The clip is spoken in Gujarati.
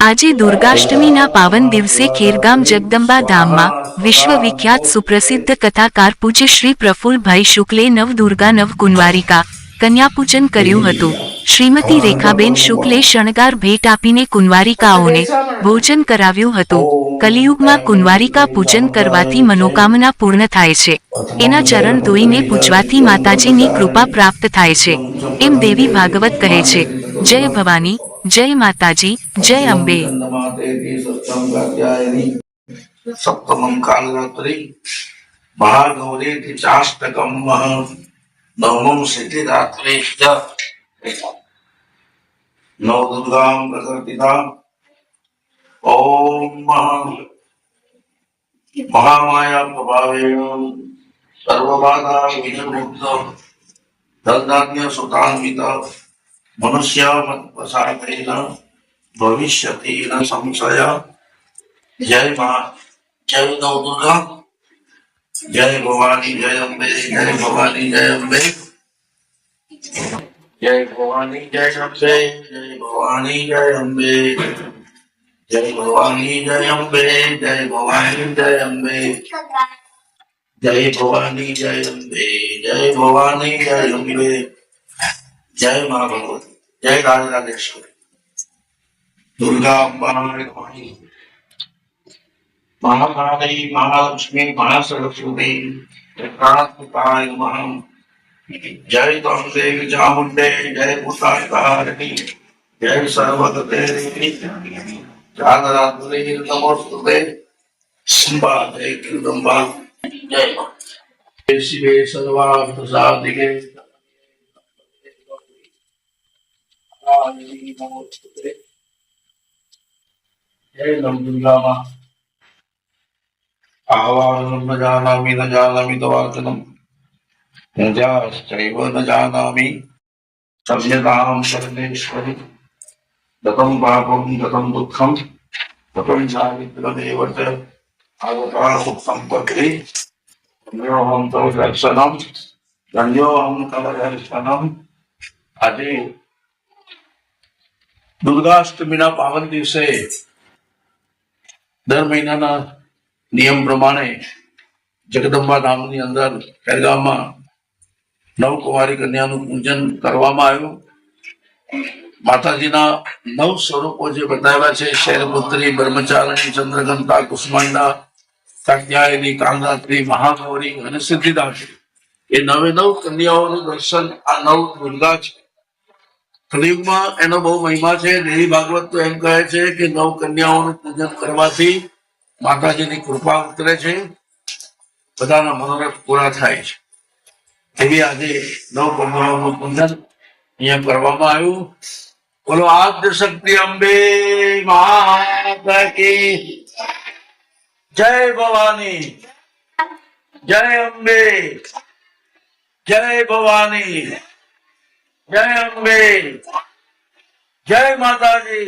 આજે દુર્ગાષ્ટમીના પાવન દિવસે ખેરગામ જગદંબા ધામમાં વિશ્વવિખ્યાત સુપ્રસિદ્ધ કથાકાર પૂજ્ય શ્રી પ્રફુલ્લભાઈ શુક્લે નવદુર્ગા નવકુંવારિકા કન્યાપૂજન કર્યું હતું। શ્રીમતી રેખાબેન શુક્લે શણગાર ભેટ આપીને કુંવારિકાઓને ભોજન કરાવ્યું હતું। કલિયુગમાં કુંવારિકા પૂજન કરવાથી મનોકામના પૂર્ણ થાય છે। એના ચરણ ધોઈને પૂજવાથી માતાજીની કૃપા પ્રાપ્ત થાય છે એમ દેવી ભાગવત કહે છે। જય ભવાની, જય માતાજી, જય અંબે। सप्तमं कालरात्रि महागौरी चाष्टकम नवमं सिद्धिदात्री नवदुर्गां प्रकृतिता ओम महामाया प्रभावेण सर्वबाधा विनिर्मुक्त धनान्य सुतान्वित मनुष्य मत्प्रसादेन भविष्यति न संशय। जय मां, जय नवदुर्गा, जय भवानी, जय अम्बे, जय भवानी, जय अम्बे, जय भवानी, जय अम्बे, जय भवानी, जय अम्बे, जय भवानी, जय अम्बे, जय भवानी, जय अम्बे, जय भवानी, जय अम्बे, जय भवानी, जय अम्बे, जय मां भगवती, जय राजराजेश्वरी, दुर्गा अम्बा महाकाली, महालक्ष्मी, महासरस्वती, प्राणात्मकाय नमः। जय तंदे चामुंडे, जय भूतारिणी, जय सर्वगते जागरात्रि नमोस्तुते, संबा जय कृदंबा, जय शिवे सर्वार्थ साधिके नमोस्तुते, जय नवदुर्गा मां। आह्वानं न जानामि, न जानामि तवार्चनं न जाश्चैव न जानामि सम्यतां परमेश्वरि। गतं पापं गतं दुःखं गतं चारित्रमेव च आगता सुखसम्पत्ति धन्योऽहं तव दर्शनं धन्योऽहं तव दर्शनं। આજે દુર્ગાષ્ટમીના પાવન દિવસે દર મહિનાના નિયમ પ્રમાણે જગદંબા ધામની અંદર ખેરગામમાં નવકુંવારી કન્યાનું પૂજન કરવામાં આવ્યું। માતાજીના નવ સ્વરૂપો જે બતાવ્યા છે, શૈલપુત્રી, બ્રહ્મચારિણી, ચંદ્રઘંટા, કુષ્માંડા, કાત્યાયની, કાલરાત્રી, મહાગૌરી અને સિદ્ધિદાત્રી, એ નવે નવ કન્યાઓનું દર્શન આ નવ દુર્ગા છે। કલિયુગમાં એનો બહુ મહિમા છે। દેવી ભાગવત તો એમ કહે છે કે નવ કન્યાઓનું પૂજન કરવાથી માતાજીની કૃપા ઉતરે છે, બધાના મનોરથ પૂરા થાય છે। એવી આજે નવ કન્યાઓનું પૂજન અહીંયા કરવામાં આવ્યું। બોલો આદ્ય શક્તિ અંબે માતા કી જય। ભવાની, જય અંબે, જય ભવાની, जय अम्बे, जय माताजी।